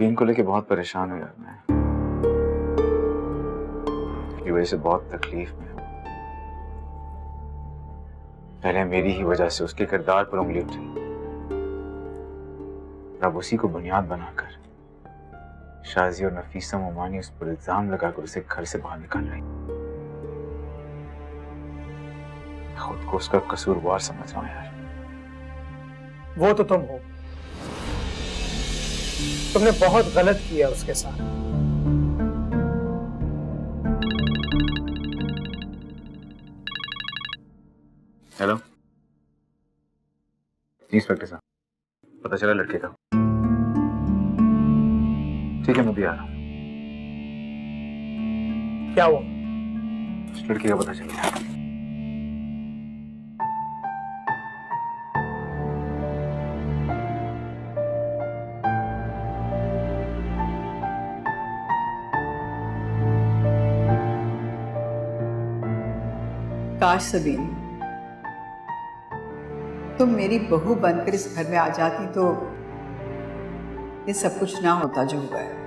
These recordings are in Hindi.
सबीन को लेके बहुत परेशान हूँ यार मैं। उसकी वजह से बहुत तकलीफ में हूँ। पहले मेरी ही वजह से उसके किरदार पर उंगली उठी, अब उसी को बुनियाद बनाकर शाजी और नफीसा मोमानी उस पर इल्जाम लगाकर उसे घर से बाहर निकाल रही। खुद को उसका कसूरवार समझ रहा हूं यार। वो तो तुम हो, तुमने बहुत गलत किया उसके साथ। हेलो इंस्पेक्टर साहब, पता चला लड़के का? ठीक है मैं भी आ रहा हूँ। क्या हुआ? उस लड़के का पता चल गया। काश सबीन तुम मेरी बहू बनकर इस घर में आ जाती तो ये सब कुछ ना होता जो हुआ है।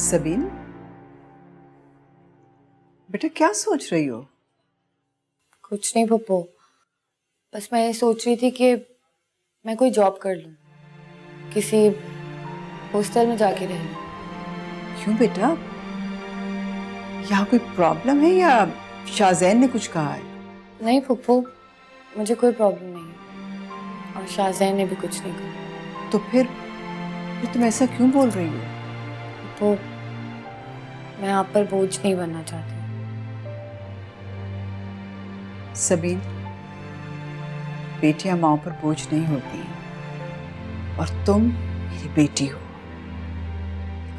सबीन बेटा क्या सोच रही हो? कुछ नहीं पप्पू, बस मैं ये सोच रही थी कि मैं कोई जॉब कर लूं, किसी हॉस्टल में जाके रह लूं। क्यों बेटा, यहाँ कोई प्रॉब्लम है या शाहजैन ने कुछ कहा है? नहीं पप्पू, मुझे कोई प्रॉब्लम नहीं है और शाहजैन ने भी कुछ नहीं कहा। तो फिर तुम ऐसा क्यों बोल रही हो? पप्पू, मैं आप पर बोझ नहीं बनना चाहती। सबीन, बेटियां माँ पर बोझ नहीं होती और तुम मेरी बेटी हो।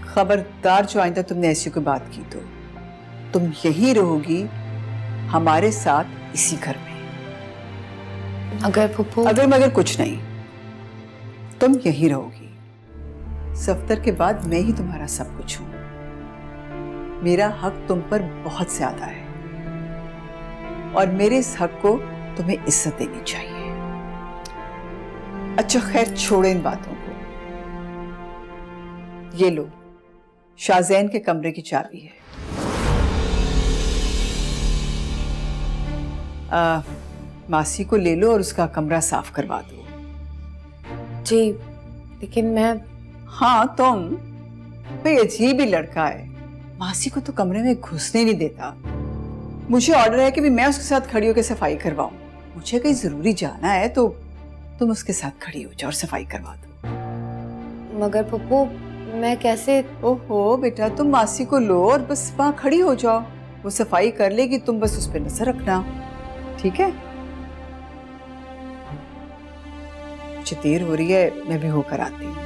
खबरदार जो आइंदा तुमने ऐसी कोई बात की तो तुम यही रहोगी हमारे साथ इसी घर में। अगर पप्पू अगर मगर कुछ नहीं, तुम यही रहोगी। सफ्तर के बाद मैं ही तुम्हारा सब कुछ हूं। मेरा हक तुम पर बहुत ज्यादा है और मेरे इस हक को तुम्हें इज्जत देनी चाहिए। अच्छा खैर छोड़ो इन बातों को। ये लो, शाहजैन के कमरे की चाबी है। मासी को ले लो और उसका कमरा साफ करवा दो। जी, लेकिन मैं। हाँ तुम, भाई अजीब ही लड़का है, मासी को तो कमरे में घुसने नहीं देता। मुझे ऑर्डर है कि भी मैं उसके साथ खड़ी होकर सफाई करवाऊं। मुझे कहीं जरूरी जाना है तो तुम उसके साथ खड़ी हो जाओ और सफाई करवा दो। मगर पप्पू मैं कैसे? ओहो बेटा, तुम मासी को लो और बस वहां खड़ी हो जाओ, वो सफाई कर लेगी, तुम बस उस पर नजर रखना, ठीक है? मुझे देर हो रही है, मैं भी होकर आती हूँ।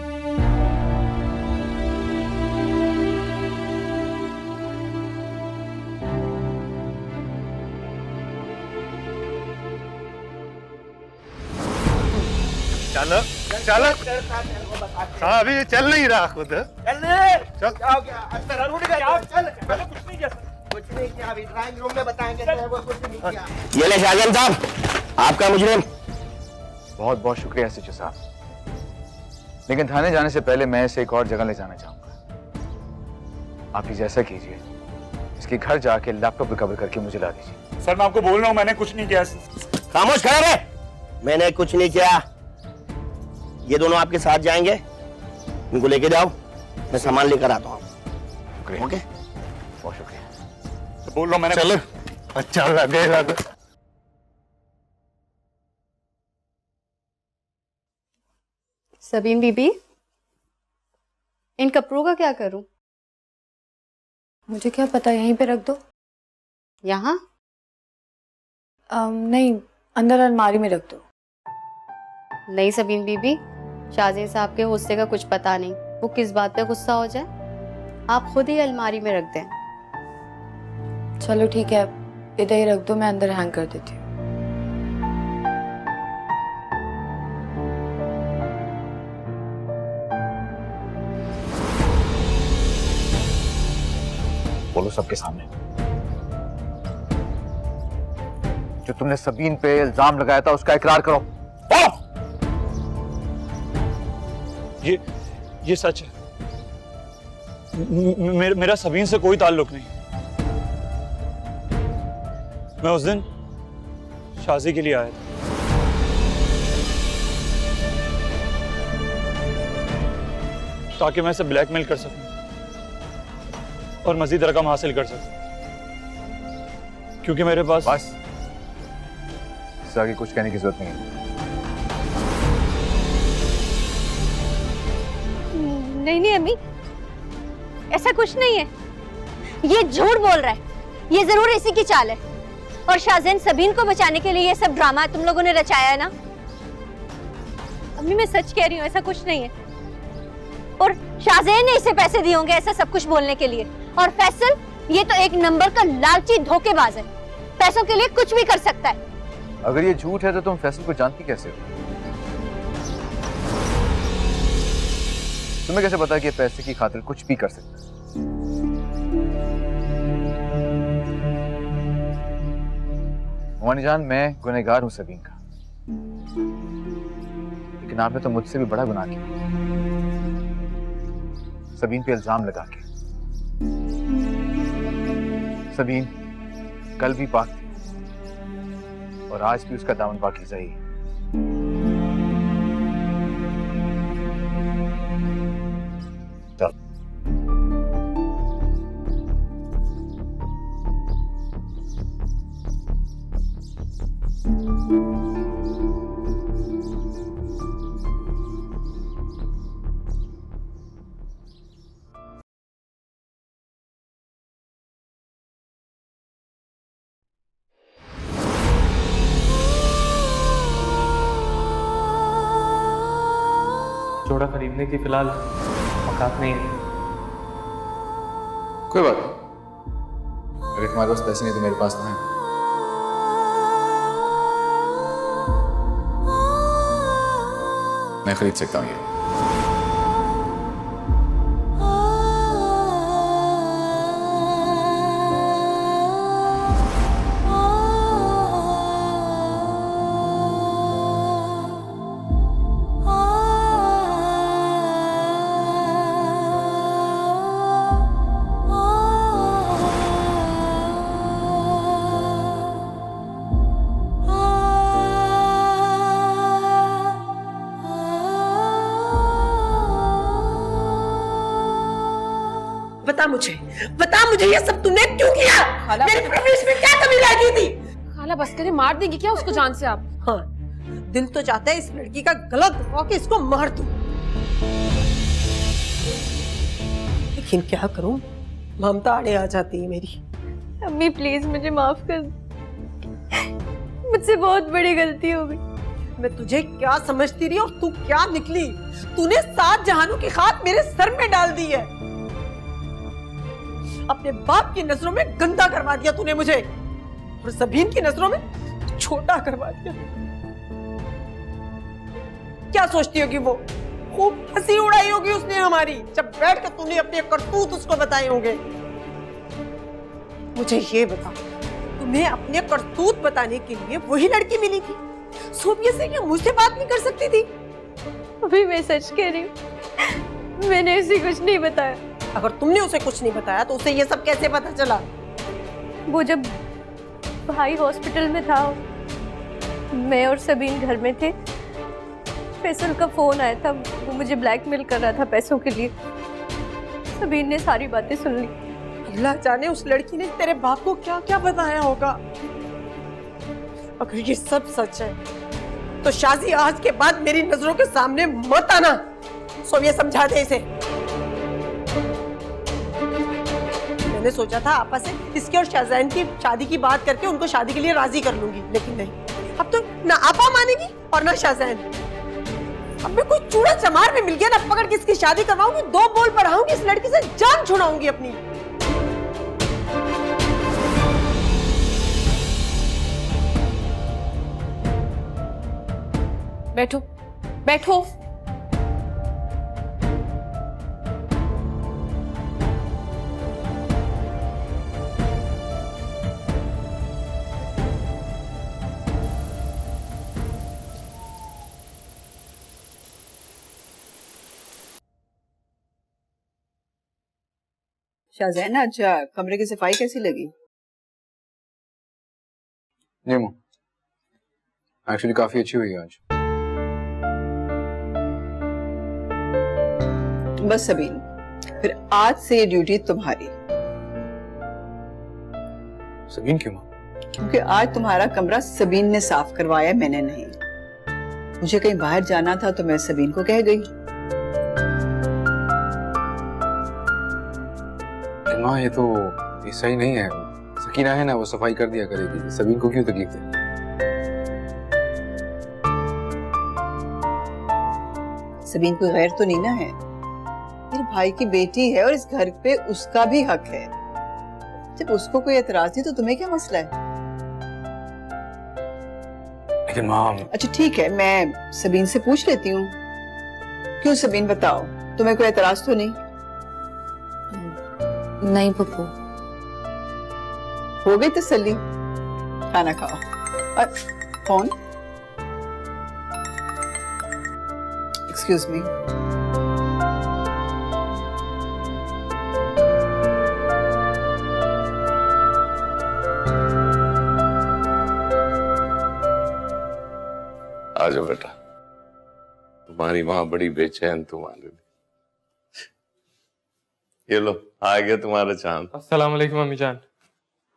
चलो चलो, हाँ अभी चल नहीं रहा खुद। चल क्या हो गया? अंदर उठ गया। चल कुछ नहीं किया, अभी ड्राइंग रूम में बताएंगे। वो कुछ नहीं किया। ये ले शाहजहां साहब, आपका मुजरिम। बहुत बहुत शुक्रिया एसएचओ साहब, लेकिन थाने जाने से पहले मैं इसे एक और जगह ले जाना चाहूंगा। आप प्लीज ऐसा कीजिए, इसके घर जाके लैपटॉप रिकवर करके मुझे ला दीजिए। सर मैं आपको बोल रहा हूँ मैंने कुछ नहीं किया। खामोश खड़े रहे। मैंने कुछ नहीं किया। ये दोनों आपके साथ जाएंगे, इनको लेके जाओ, मैं सामान लेकर आता हूँ। ओके, बहुत शुक्रिया। तो बोल रहा हूँ मैंने। चलो अच्छा लगेगा। सबीन बीबी, इन कपड़ों का क्या करूं? मुझे क्या पता, यहीं पे रख दो। यहाँ? नहीं, अंदर अलमारी में रख दो। नहीं सबीन बीबी, शाहजहां साहब के गुस्से का कुछ पता नहीं, वो किस बात पे गुस्सा हो जाए। आप खुद ही अलमारी में रख दें। चलो ठीक है, इधर ही रख दो, मैं अंदर हैंग कर देती हूँ। दो सबके सामने। जो तुमने सबीन पे इल्जाम लगाया था उसका इकरार करो। ये सच है। मेरा सबीन से कोई ताल्लुक नहीं। मैं उस दिन शादी के लिए आया था। ताकि मैं इसे ब्लैकमेल कर सकूं और मजीद रकम हासिल कर सकूं, क्योंकि मेरे पास बस इससे आगे कुछ कहने की जरूरत नहीं है। नहीं अम्मी, ऐसा कुछ नहीं है। ये झूठ बोल रहा है। ये जरूर इसी की चाल है। और शाहजैन सबीन को बचाने के लिए ये सब ड्रामा तुम लोगों ने रचाया है ना। अम्मी मैं सच कह रही हूँ, ऐसा कुछ नहीं है। और शाहजैन ने इसे पैसे दिए होंगे ऐसा सब कुछ बोलने के लिए। और फैसल ये तो एक नंबर का लालची धोखेबाज है, पैसों के लिए कुछ भी कर सकता है। अगर ये झूठ है तो तुम फैसल को जानती कैसे हो? तुम्हें कैसे पता कि पैसे की खातिर कुछ भी कर सकता है? मोमानी जान, मैं गुनहगार हूं सबीन का, लेकिन आपने तो मुझसे भी बड़ा गुनाह किया, सबीन पे इल्जाम लगा के। सबीन कल भी पाक थी और आज भी उसका दामन पाकीज़ा ही है। जोड़ा खरीदने की फिलहाल औकात नहीं है। कोई बात नहीं, अगर तुम्हारे पास पैसे नहीं तो मेरे पास तो हैं। मैं खरीद सकता हूँ ये। बता मुझे ये सब तूने क्यों किया? मेरी परवरिश में क्या कमी रह गई थी? खाला बस करे, मार देंगी क्या उसको जान से आप? हाँ, दिल तो चाहता है इस लड़की का गला दबा के इसको मार दूं, लेकिन क्या करूं, ममता आड़े आ जाती है मेरी। अम्मी प्लीज मुझे माफ कर, मुझसे बहुत बड़ी गलती हो गई। मैं तुझे क्या समझती रही और तू क्या निकली? तूने 7 जहानों की खाक मेरे सर में डाल दी है। अपने बाप की नजरों में गंदा करवा दिया तूने मुझे, और सबीन की नजरों में छोटा करवा दिया। क्या सोचती होगी वो? खूब हंसी उड़ाई होगी उसने हमारी, जब बैठ कर तूने अपने करतूत उसको बताए होंगे। मुझे ये बता, तुम्हें अपने करतूत बताने के लिए वही लड़की मिली थी? सोफिया से क्या मुझसे बात नहीं कर सकती थी? अभी मैं सच कह रही हूँ, मैंने उसे कुछ नहीं बताया। अगर तुमने उसे कुछ नहीं बताया तो उसे ये सब कैसे पता चला? वो जब भाई हॉस्पिटल में था, मैं और सबीन घर में थे, फैसल का फोन आया था, वो मुझे ब्लैकमेल कर रहा था पैसों के लिए। सबीन ने सारी बातें सुन ली। अल्लाह जाने उस लड़की ने तेरे बाप को क्या क्या बताया होगा। अगर ये सब सच है तो शादी आज के बाद मेरी नजरों के सामने मत आना। सोनिया समझा दे इसे। मैंने सोचा था आपस से इसके और शाहजैन की शादी की बात करके उनको शादी के लिए राजी कर लूंगी, लेकिन नहीं, अब तो ना आपा मानेगी और ना शाहजैन। अब मैं कोई चूड़ा चमार में मिल गया ना पकड़ के इसकी शादी करवाऊंगी, 2 बोल बढ़ाऊंगी, इस लड़की से जान छुड़ाऊंगी अपनी। बैठो बैठो। शाहजैन, आज कमरे की सफाई कैसी लगी? नहीं माँ, एक्चुअली काफी अच्छी हुई है आज। बस सबीन, फिर आज से ये ड्यूटी तुम्हारी। सबीन क्यों माँ? क्योंकि आज तुम्हारा कमरा सबीन ने साफ करवाया, मैंने नहीं। मुझे कहीं बाहर जाना था तो मैं सबीन को कह गई। माँ ये सही नहीं है। सकीना है ना, वो सफाई कर दिया करेगी, सबीन को क्यों तकलीफ दे? सबीन कोई गैर तो नहीं ना है, मेरे भाई की बेटी है और इस घर पे उसका भी हक है। जब उसको कोई एतराज नहीं तो तुम्हें क्या मसला है? लेकिन माँ। अच्छा ठीक है, मैं सबीन से पूछ लेती हूँ। क्यों सबीन, बताओ, तुम्हें कोई एतराज तो नहीं? नहीं पप्पू। हो गई तसल्ली? खाना खाओ। और फोन? Excuse me. आ जाओ बेटा, तुम्हारी माँ बड़ी बेचैन तुम्हारे लिए। ये लो, आ गया तुम्हारा चांद। अस्सलाम वालेकुम अम्मी जान।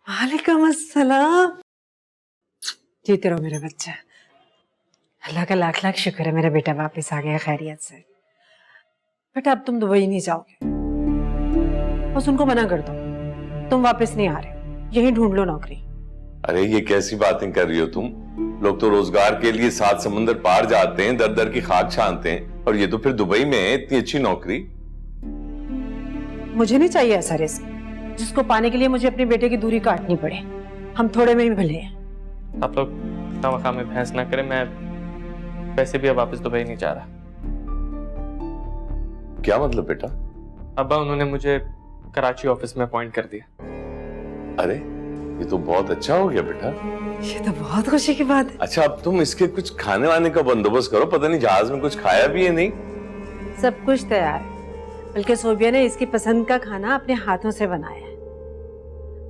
वालेकुम अस्सलाम। जीते रहो मेरे बच्चे। अल्लाह का लाख लाख शुक्र है, मेरा बेटा वापस आ गया खैरियत से। बेटा अब तुम दुबई नहीं जाओगे, बस उनको मना कर दो, तुम वापस नहीं आ रहे, यहीं ढूंढ लो नौकरी। अरे ये कैसी बातें कर रही हो तुम? लोग तो रोजगार के लिए 7 समुंदर पार जाते हैं, दर दर की खाक छानते हैं, और ये तो फिर दुबई में है, इतनी अच्छी नौकरी। मुझे नहीं चाहिए ऐसा रिस्क जिसको पाने के लिए मुझे अपने बेटे की दूरी काटनी पड़े। हम थोड़े में ही भले हैं। आप लोग खामखा में बहस ना करें, मैं वैसे भी अब वापस दुबई नहीं जा रहा। क्या मतलब बेटा? अब्बा उन्होंने मुझे कराची ऑफिस में अपॉइंट कर दिया। अरे ये तो बहुत अच्छा हो गया बेटा। ये तो बहुत खुशी की बात है। अच्छा अब तुम इसके कुछ खाने वाने का बंदोबस्त करो, पता नहीं जहाज में कुछ खाया भी है नहीं। सब कुछ तैयार है, बल्कि सोबिया ने इसकी पसंद का खाना अपने हाथों से बनाया है।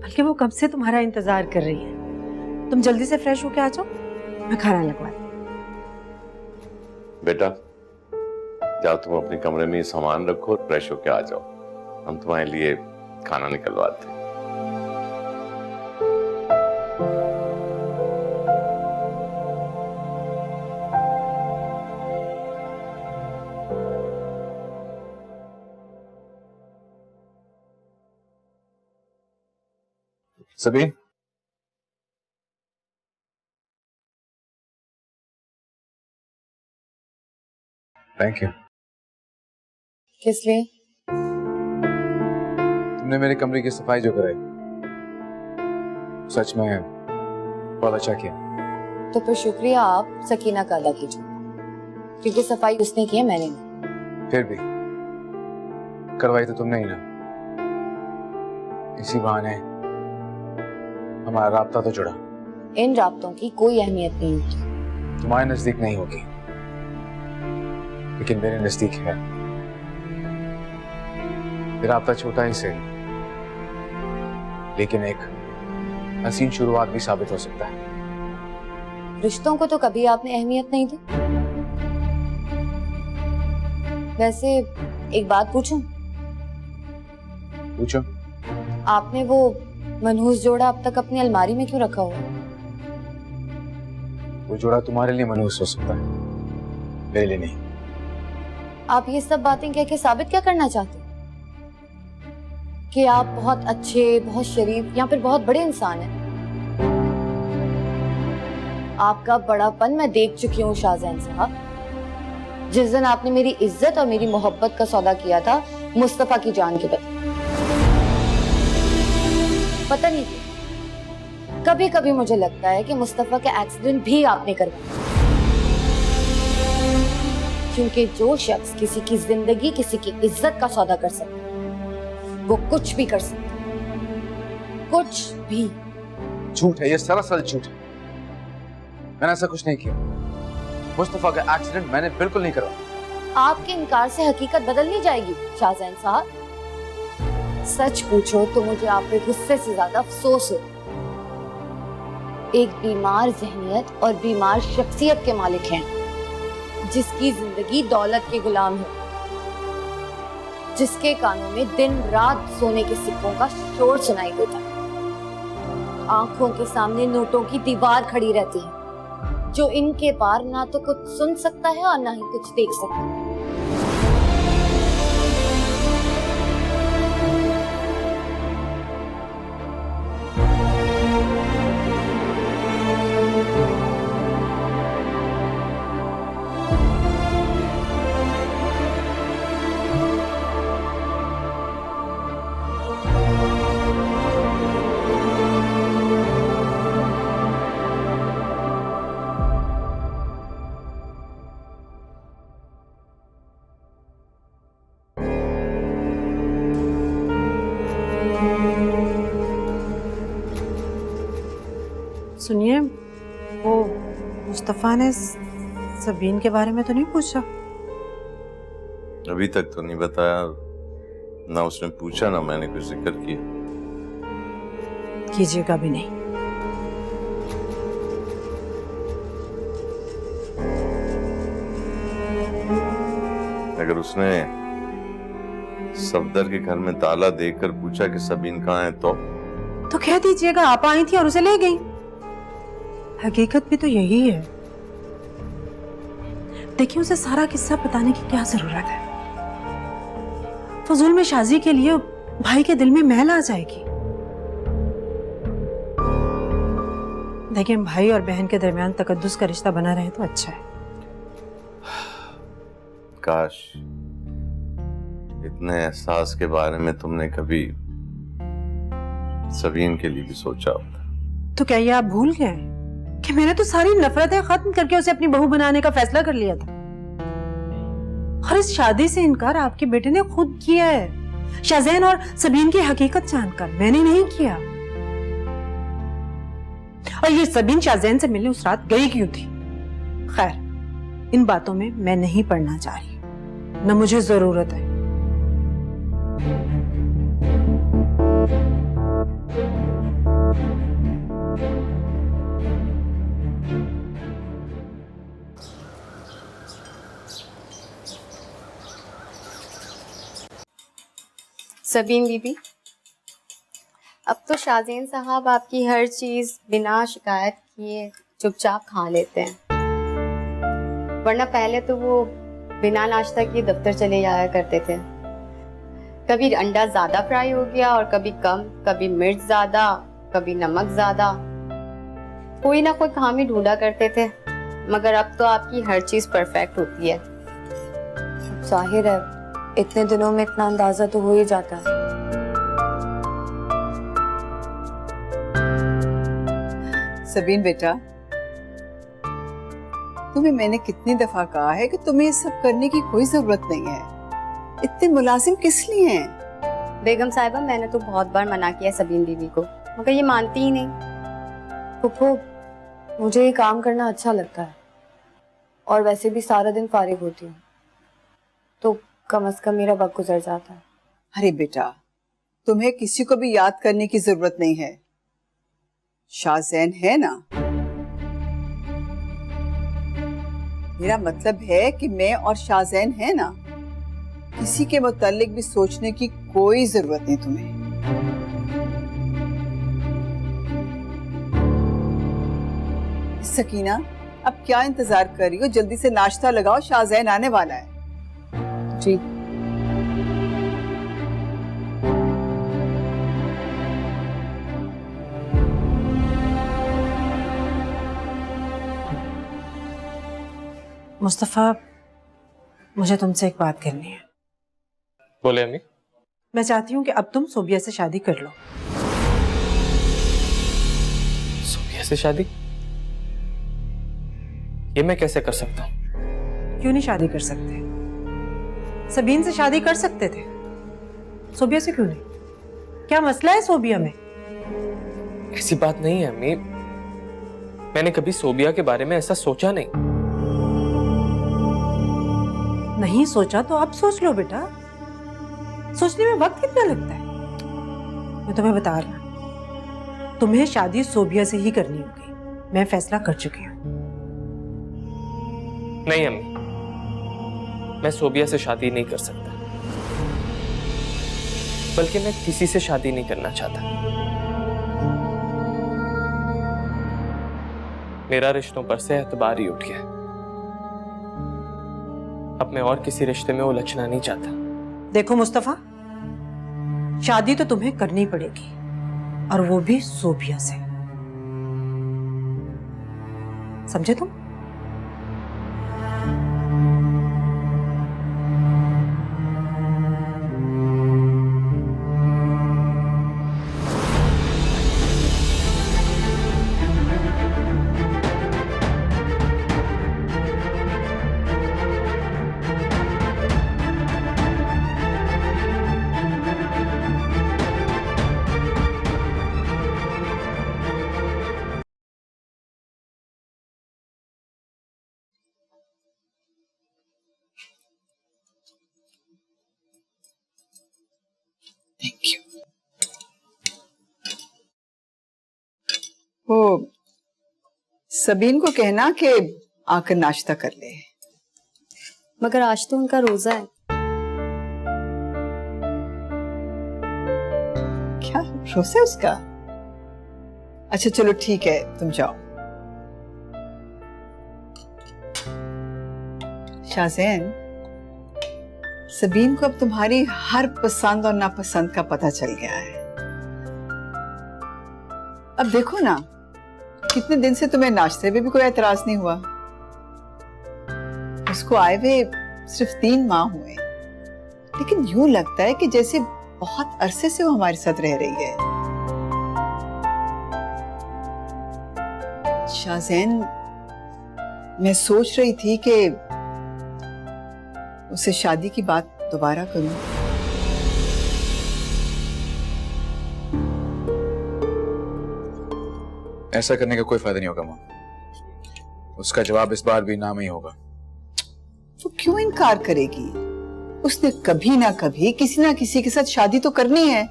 बल्कि वो कब से तुम्हारा इंतजार कर रही है। तुम जल्दी से फ्रेश होके आ जाओ, मैं खाना लगवा दूं। बेटा जाओ, तुम अपने कमरे में ये सामान रखो, फ्रेश होके आ जाओ, हम तुम्हारे लिए खाना निकलवाते हैं। Sabeen, thank you. किस लिए? तुमने मेरे कमरे की सफाई जो कराई, सच में बहुत अच्छा किया। तो फिर शुक्रिया आप सकीना का अदा कीजिए, क्योंकि सफाई उसने की है, मैंने नहीं। फिर भी करवाई तो तुमने ही ना। इसी बहाने हमारा राब्ता तो जुड़ा। इन राब्तों की कोई अहमियत नहीं होती। तुम्हारे नजदीक नहीं होगी, लेकिन मेरे नजदीक है। राब्ता छोटा ही सही, लेकिन एक हसीन शुरुआत भी साबित हो सकता है। रिश्तों को तो कभी आपने अहमियत नहीं दी। वैसे एक बात पूछूं? पूछो। आपने वो मनहूस जोड़ा अब तक अपनी अलमारी में क्यों रखा हुआ? वो जोड़ा तुम्हारे लिए मनहूस हो सकता है, मेरे लिए नहीं। आप ये सब बातें कह के साबित क्या करना चाहते हैं? कि आप बहुत अच्छे, बहुत शरीफ या फिर बहुत बड़े इंसान हैं। आपका बड़ापन मैं देख चुकी हूँ शाहजैन साहब। जिस दिन आपने मेरी इज्जत और मेरी मोहब्बत का सौदा किया था मुस्तफा की जान के बदले, पता नहीं कभी कभी मुझे लगता है कि मुस्तफा का एक्सीडेंट भी आपने करवाया। क्योंकि जो शख्स किसी की जिंदगी, किसी की इज्जत का सौदा कर सकता है, वो कुछ भी कर सकता है, कुछ भी। झूठ है, ये सरासर झूठ है। मैंने ऐसा कुछ नहीं किया। मुस्तफा का एक्सीडेंट मैंने बिल्कुल नहीं करवाया। आपके इनकार से हकीकत बदल नहीं जाएगी शाहजैन साहब। सच पूछो तो मुझे आप पे गुस्से से ज्यादा अफसोस हो। एक बीमार जहनियत और बीमार शख्सियत के मालिक हैं, जिसकी जिंदगी दौलत के गुलाम है, जिसके कानों में दिन रात सोने के सिक्कों का शोर सुनाई देता है, आंखों के सामने नोटों की दीवार खड़ी रहती है, जो इनके पार ना तो कुछ सुन सकता है और ना ही कुछ देख सकता है। सुनिए, वो मुस्तफा ने सबीन के बारे में तो नहीं पूछा? अभी तक तो नहीं बताया, ना उसने पूछा ना मैंने कुछ जिक्र किया। कीजिएगा भी नहीं। अगर उसने सफदर के घर में ताला देकर पूछा कि सबीन कहाँ है तो कह दीजिएगा आप आई थी और उसे ले गई। हकीकत भी तो यही है। देखिए, उसे सारा किस्सा बताने की क्या जरूरत है? फजूल में शाजी के लिए भाई के दिल में मैल आ जाएगी। देखिए, भाई और बहन के दरमियान तकद्दुस का रिश्ता बना रहे तो अच्छा है। काश इतने एहसास के बारे में तुमने कभी सबीन के लिए भी सोचा होता। तो क्या ये आप भूल गए कि मैंने तो सारी नफरतें खत्म करके उसे अपनी बहू बनाने का फैसला कर लिया था? और इस शादी से इनकार आपके बेटे ने खुद किया है, शाज़ैन और सबीन की हकीकत जानकर। मैंने नहीं किया। और ये सबीन शाज़ैन से मिलने उस रात गई क्यों थी? खैर, इन बातों में मैं नहीं पढ़ना चाह रही, न मुझे जरूरत है। सबीन बीबी, अब तो शाज़ैन साहब आपकी हर चीज़ बिना शिकायत किए चुपचाप खा लेते हैं, वरना पहले तो वो बिना नाश्ता किए दफ्तर चले जाया करते थे। कभी अंडा ज़्यादा फ्राई हो गया और कभी कम, कभी मिर्च ज़्यादा, कभी नमक ज़्यादा, कोई ना कोई खामी ढूंढा करते थे। मगर अब तो आपकी हर चीज़ परफेक्ट होती है। जाहिर है, इतने दिनों में इतना अंदाजा तो हो ही जाता है। सबीन बेटा, तुम्हें मैंने कितनी दफा कहा है कि तुम्हें ये सब करने की कोई जरूरत नहीं है। इतने मुलाजिम किस लिए हैं? बेगम साहिबा, मैंने तो बहुत बार मना किया सबीन बीबी को, मगर ये मानती ही नहीं। फुप्पो, मुझे ये काम करना अच्छा लगता है और वैसे भी सारा दिन फारिग होती हूँ, तो कम से कम मेरा वक्त गुजर जाता है। अरे बेटा, तुम्हें किसी को भी याद करने की जरूरत नहीं है। शाज़ैन है ना। मेरा मतलब है कि मैं और शाज़ैन है ना। किसी के मुतालिक भी सोचने की कोई जरूरत नहीं तुम्हें। सकीना, अब क्या इंतजार कर रही हो? जल्दी से नाश्ता लगाओ, शाज़ैन आने वाला है। जी। मुस्तफा, मुझे तुमसे एक बात करनी है। बोले अम्मी। मैं चाहती हूँ कि अब तुम सोबिया से शादी कर लो। सोबिया से शादी? ये मैं कैसे कर सकता हूँ? क्यों नहीं शादी कर सकते? सबीन से शादी कर सकते थे, सोबिया से क्यों नहीं? क्या मसला है सोबिया में? ऐसी बात नहीं है अम्मी, मैंने कभी सोबिया के बारे में ऐसा सोचा नहीं। नहीं सोचा तो अब सोच लो बेटा। सोचने में वक्त कितना लगता है? मैं तुम्हें बता रहा, तुम्हें शादी सोबिया से ही करनी होगी। मैं फैसला कर चुकी हूँ। नहीं अम्मी, मैं सोबिया से शादी नहीं कर सकता, बल्कि मैं किसी से शादी नहीं करना चाहता। मेरा रिश्तों पर से एतबार ही उठ गया। अब मैं और किसी रिश्ते में उलझना नहीं चाहता। देखो मुस्तफा, शादी तो तुम्हें करनी पड़ेगी, और वो भी सोबिया से। समझे तुम? Thank you. वो सबीन को कहना कि आकर नाश्ता कर ले। मगर आज तो उनका रोजा है। क्या रोजा है उसका? अच्छा चलो ठीक है, तुम जाओ। शाज़ेन, सबीन को अब तुम्हारी हर पसंद और नापसंद का पता चल गया है। अब देखो ना, कितने दिन से तुम्हें नाश्ते में भी कोई एतराज नहीं हुआ। उसको आए हुए सिर्फ 3 माह हुए, लेकिन यूं लगता है कि जैसे बहुत अरसे से वो हमारे साथ रह रही है। शाज़ेन, मैं सोच रही थी कि उससे शादी की बात दोबारा करूं। ऐसा करने का कोई फायदा नहीं होगा माँ। उसका जवाब इस बार भी ना ही होगा। तो क्यों इनकार करेगी? उसने कभी ना कभी किसी ना किसी के साथ शादी तो करनी है,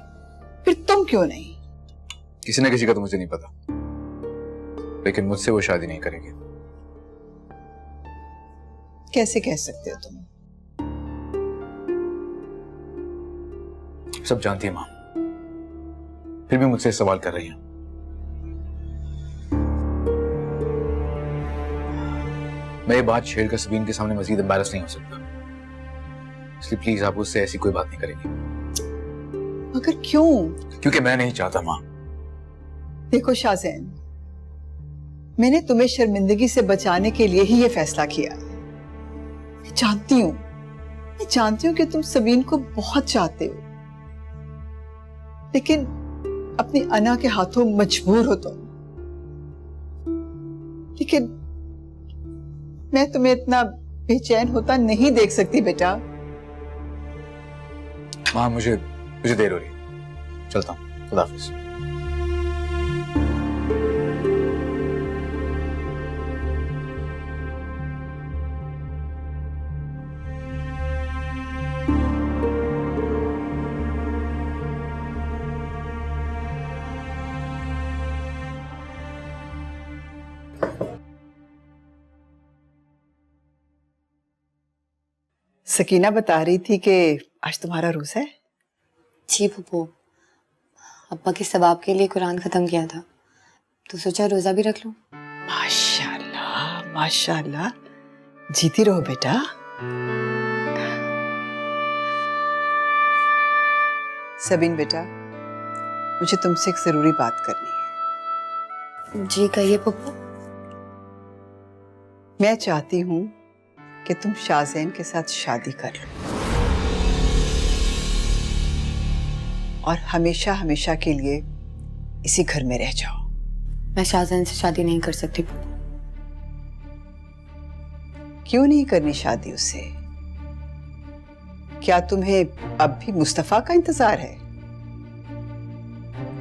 फिर तुम क्यों नहीं? किसी ना किसी का तो मुझे नहीं पता, लेकिन मुझसे वो शादी नहीं करेगी। कैसे कह सकते हो तुम? सब जानती है माँ, फिर भी मुझसे सवाल कर रही हैं। मैं ये बात छेड़कर सबीन के सामने मजीद एम्बैरस नहीं हो सकता, इसलिए प्लीज आप उससे ऐसी कोई बात नहीं करेंगे। मगर क्यों? क्योंकि मैं नहीं चाहता माँ। देखो शाज़ेन, मैंने तुम्हें शर्मिंदगी से बचाने के लिए ही ये फैसला किया। मैं जानती हूँ कि तुम सबीन को बहुत चाहते हो, लेकिन अपनी अना के हाथों मजबूर हो तुम। लेकिन मैं तुम्हें इतना बेचैन होता नहीं देख सकती बेटा। माँ मुझे देर हो रही है, चलता हूँ। खुदा हाफिज। सकीना बता रही थी कि आज तुम्हारा रोज़ा है। जी फूफू, अब्बा के सवाब के लिए कुरान खत्म किया था, तो सोचा रोजा भी रख लूं। माशाल्लाह माशाल्लाह, जीती रहो बेटा। सबीन बेटा, मुझे तुमसे एक जरूरी बात करनी है। जी कहिए फूफू। मैं चाहती हूँ कि तुम शाज़ेन के साथ शादी कर लो और हमेशा हमेशा के लिए इसी घर में रह जाओ। मैं शाज़ेन से शादी नहीं कर सकती। क्यों नहीं करनी शादी उससे? क्या तुम्हें अब भी मुस्तफा का इंतजार है,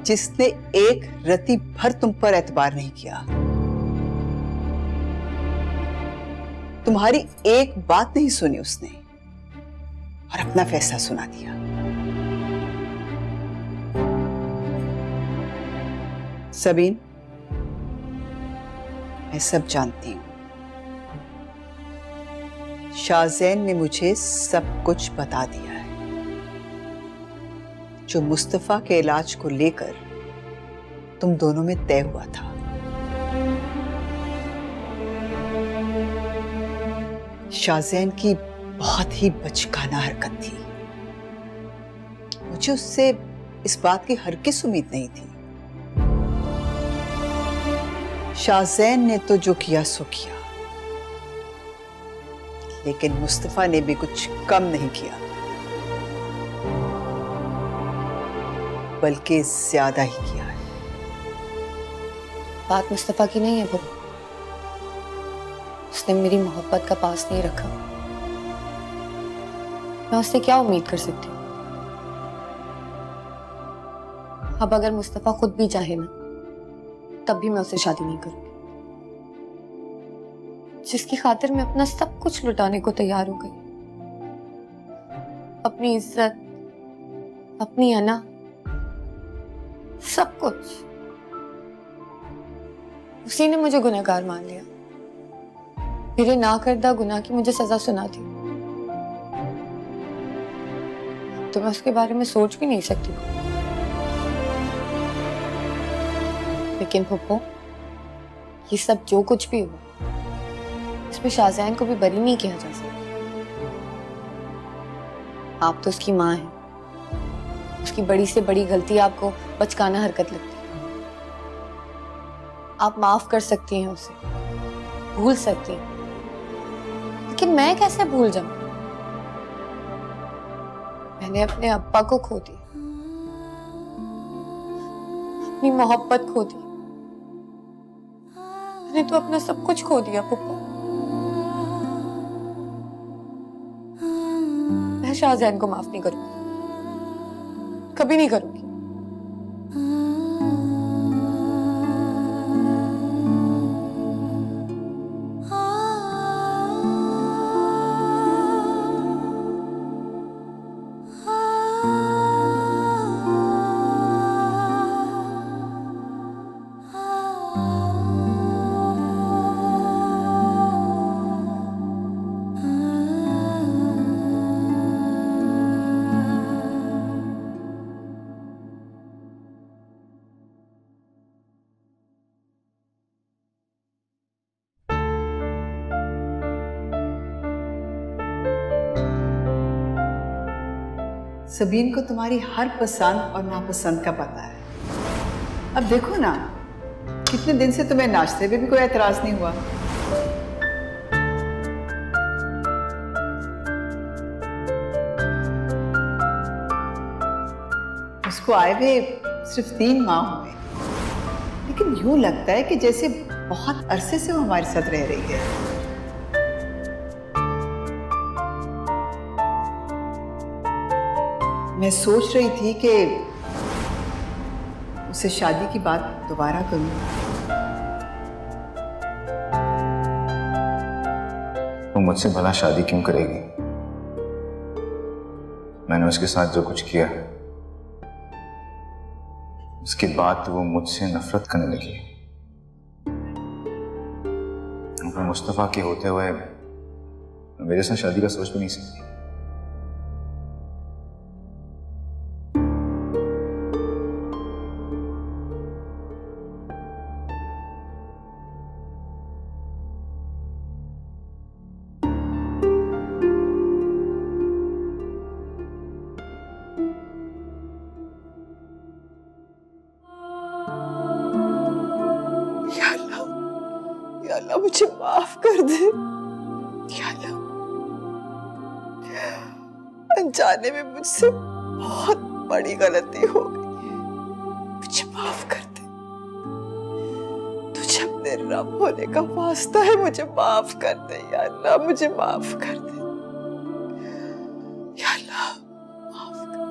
जिसने एक रत्ती भर तुम पर एतबार नहीं किया, तुम्हारी एक बात नहीं सुनी उसने और अपना फैसला सुना दिया। सबीन, मैं सब जानती हूँ। शाहजैन ने मुझे सब कुछ बता दिया है। जो मुस्तफा के इलाज को लेकर तुम दोनों में तय हुआ था, शाहजैन की बहुत ही बचकाना हरकत थी। मुझे उससे इस बात की हरगिज़ उम्मीद नहीं थी। शाहजैन ने तो जो किया सो किया, लेकिन मुस्तफा ने भी कुछ कम नहीं किया, बल्कि ज्यादा ही किया है। बात मुस्तफा की नहीं है बुआ। उसने मेरी मोहब्बत का पास नहीं रखा। मैं उससे क्या उम्मीद कर सकती हूँ? अब अगर मुस्तफा खुद भी चाहे ना, तब भी मैं उससे शादी नहीं करूंगी। जिसकी खातिर मैं अपना सब कुछ लुटाने को तैयार हो गई, अपनी इज्जत, अपनी अना, सब कुछ, उसी ने मुझे गुनहगार मान लिया। मेरे ना करदा गुनाह की मुझे सजा सुना दी। तो मैं उसके बारे में सोच भी नहीं सकती। लेकिन फुप्पो, ये सब जो कुछ भी हुआ, इसमें शाहजैन को भी बरी नहीं किया जा सकता। आप तो उसकी माँ हैं। उसकी बड़ी से बड़ी गलती आपको बचकाना हरकत लगती है। आप माफ कर सकती हैं उसे, भूल सकती हैं, लेकिन मैं कैसे भूल जाऊं? मैंने अपने अब्बा को खो दिया, अपनी मोहब्बत खो दी। मैंने तो अपना सब कुछ खो दिया पुप्पा। मैं शाहजैन को माफ नहीं करूंगी, कभी नहीं करूंगी। सबीन को तुम्हारी हर पसंद और नापसंद का पता है। अब देखो ना, कितने दिन से तुम्हें नाश्ते में भी कोई एतराज नहीं हुआ। उसको आए हुए सिर्फ 3 माह हुए, लेकिन यूं लगता है कि जैसे बहुत अरसे से वो हमारे साथ रह रही है। मैं सोच रही थी कि उसे शादी की बात दोबारा करूं। वो मुझसे भला शादी क्यों करेगी? मैंने उसके साथ जो कुछ किया, उसके बाद तो वो मुझसे नफरत करने लगी। वो मुस्तफा के होते हुए मेरे साथ शादी का सोच भी नहीं सकती। या अल्लाह मुझे माफ कर दे। या अल्लाह, अनजाने में मुझसे बहुत बड़ी गलती हो गई, मुझे माफ कर दे। तुझे अपने रब होने का वास्ता है, मुझे माफ कर दे। या अल्लाह मुझे माफ कर दे। या अल्लाह माफ कर।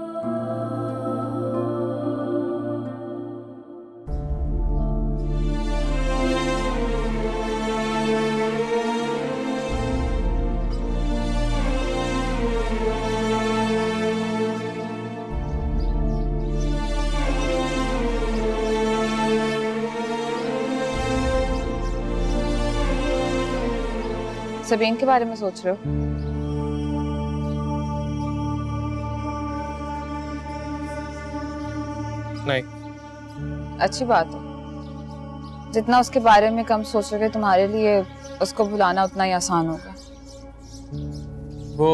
सबीन के बारे में सोच रहे हो? नहीं। अच्छी बात है। जितना उसके बारे में कम सोचोगे तुम्हारे लिए उसको भुलाना उतना ही आसान होगा। वो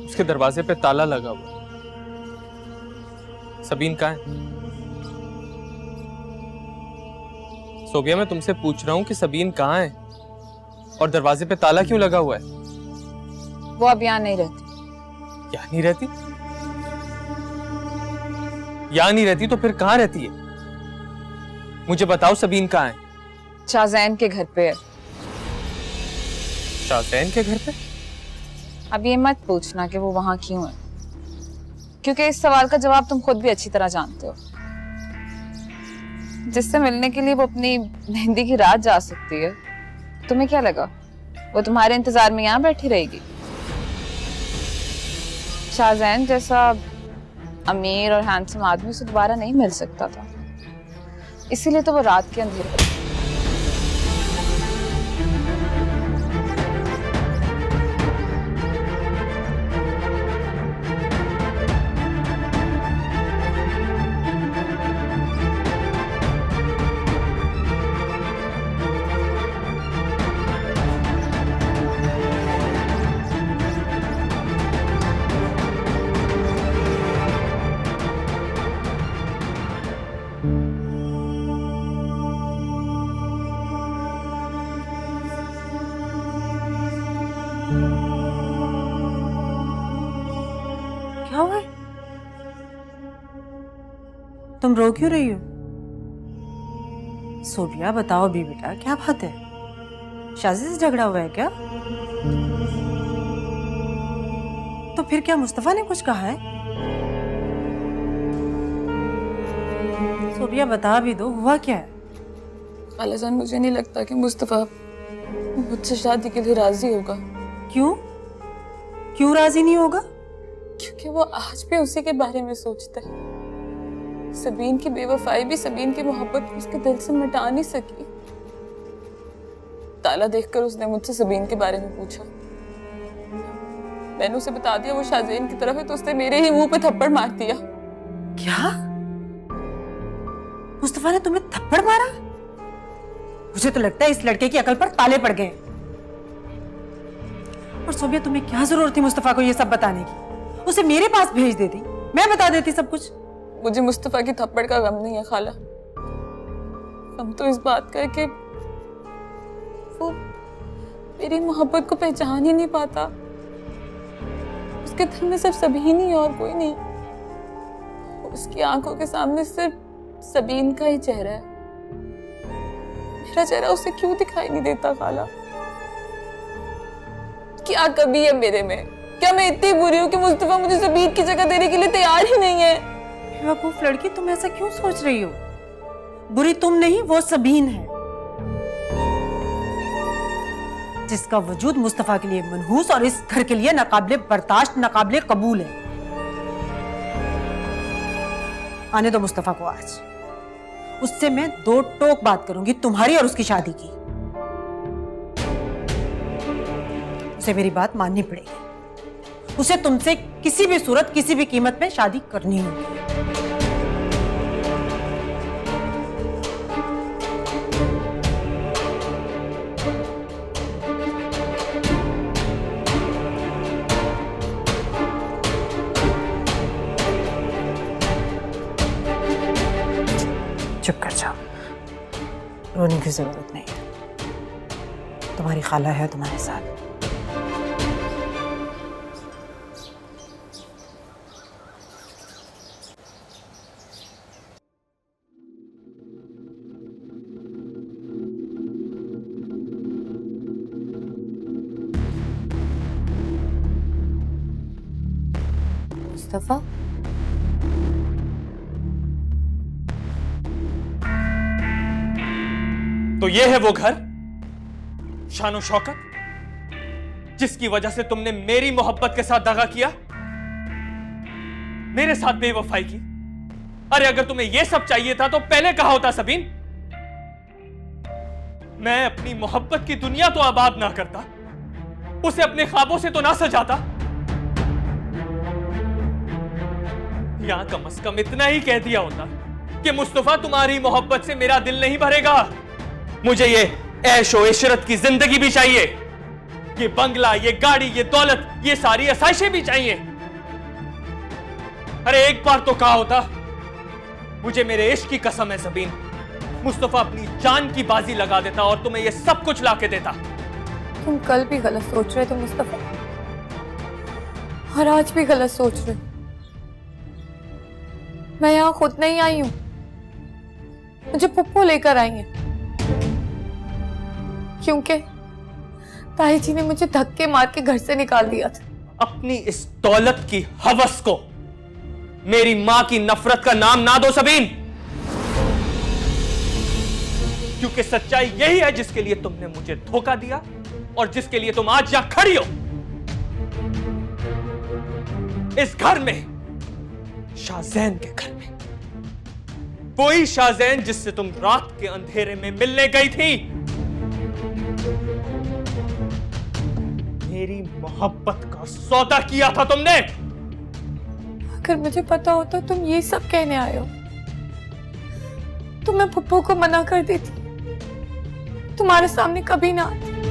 उसके दरवाजे पे ताला लगा हुआ। सबीन कहाँ है? सोबिया, मैं तुमसे पूछ रहा हूँ कि सबीन कहाँ है और दरवाजे पे ताला क्यों लगा हुआ है? वो अब यहाँ नहीं रहती। यहाँ नहीं रहती? यहाँ नहीं रहती तो फिर कहाँ रहती है? मुझे बताओ, सबीन कहाँ है? शाहजैन के घर पे है। शाहजैन के घर पे? अब ये मत पूछना कि वो वहां क्यों है, क्योंकि इस सवाल का जवाब तुम खुद भी अच्छी तरह जानते हो। जिससे मिलने के लिए वो अपनी मेहंदी की रात जा सकती है, तुम्हें क्या लगा वो तुम्हारे इंतजार में यहाँ बैठी रहेगी? शाहजैन जैसा अमीर और हैंडसम आदमी उसे दोबारा नहीं मिल सकता था, इसीलिए तो वो रात के अंधेरे क्या हुआ? तुम रो क्यों रही हो? सोबिया, बताओ अभी बेटा, क्या बात है? शाजी से झगड़ा हुआ है क्या? तो फिर क्या मुस्तफा ने कुछ कहा है? सोबिया, बता भी दो, हुआ क्या है? खालाजान, मुझे नहीं लगता कि मुस्तफा मुझसे शादी के लिए राजी होगा। क्यों? क्यों राजी नहीं होगा? क्योंकि वो आज भी उसी के बारे में सोचता है। सबीन की बेवफाई भी सबीन की मोहब्बत को उसके दिल से मिटा नहीं सकी। ताला देखकर उसने मुझसे सबीन के बारे में पूछा। मैंने उसे बता दिया वो शाहजैन की तरफ है, तो उसने मेरे ही मुंह पे थप्पड़ मार दिया। क्या? मुस्तफा ने तुम्हें थप्पड़ मारा? मुझे तो लगता है इस लड़के की अकल पर ताले पड़ गए। और सोबिया, तुम्हें क्या जरूरत थी मुस्तफा को ये सब बताने की? उसे मेरे पास भेज देती, मैं बता देती सब कुछ। मुझे मुस्तफा की थप्पड़ का गम नहीं है खाला। गम तो इस बात का है कि वो मेरी मोहब्बत को पहचान ही नहीं पाता। उसके दिल में सिर्फ सबीन ही, और कोई नहीं। उसकी आंखों के सामने सिर्फ सबीन का ही चेहरा है। मेरा चेहरा उसे क्यों दिखाई नहीं देता खाला? क्या कमी है मेरे में? क्या मैं इतनी बुरी हूँ कि मुस्तफा मुझे सबीन की जगह देने के लिए तैयार ही नहीं है? बेवकूफ लड़की, तुम ऐसा क्यों सोच रही हो? बुरी तुम नहीं, वो सबीन है, जिसका वजूद मुस्तफा के लिए मनहूस और इस घर के लिए नाकाबिले बर्दाश्त, नाकाबिले कबूल है। आने दो मुस्तफा को आज। उससे मैं दो टोक बात करूंगी, तुम्हारी और उसकी शादी की। उसे मेरी बात माननी पड़ेगी। उसे तुमसे किसी भी सूरत, किसी भी कीमत में शादी करनी होगी। चुप कर जाओ, रोने की जरूरत नहीं है। तुम्हारी खाला है तुम्हारे साथ। मुस्तफा, तो ये है वो घर, शानो शौकत, जिसकी वजह से तुमने मेरी मोहब्बत के साथ दगा किया, मेरे साथ बेवफाई की। अरे अगर तुम्हें यह सब चाहिए था तो पहले कहा होता सबीन। मैं अपनी मोहब्बत की दुनिया तो आबाद ना करता, उसे अपने ख्वाबों से तो ना सजाता। यहां कम से कम इतना ही कह दिया होता कि मुस्तफा तुम्हारी मोहब्बत से मेरा दिल नहीं भरेगा। मुझे ये ऐशो इशरत की जिंदगी भी चाहिए, ये बंगला, ये गाड़ी, ये दौलत, ये सारी आसाइशें भी चाहिए। अरे एक बार तो कहा होता, मुझे मेरे इश्क की कसम है सबीन, मुस्तफा अपनी जान की बाजी लगा देता और तुम्हें ये सब कुछ लाके देता। तुम कल भी गलत सोच रहे थे मुस्तफा, और आज भी गलत सोच रहे हो। मैं यहाँ खुद नहीं आई हूँ, मुझे पुप्पो लेकर आई है, क्योंकि ताई जी ने मुझे धक्के मार के घर से निकाल दिया था। अपनी इस दौलत की हवस को मेरी मां की नफरत का नाम ना दो सबीन, क्योंकि सच्चाई यही है जिसके लिए तुमने मुझे धोखा दिया और जिसके लिए तुम आज यहां खड़ी हो। इस घर में, शाहजैन के घर में, वही शाहजैन जिससे तुम रात के अंधेरे में मिलने गई थी। मेरी मोहब्बत का सौदा किया था तुमने। अगर मुझे पता होता तुम ये सब कहने आए हो तो मैं पुप्पो को मना कर देती, तुम्हारे सामने कभी ना आती।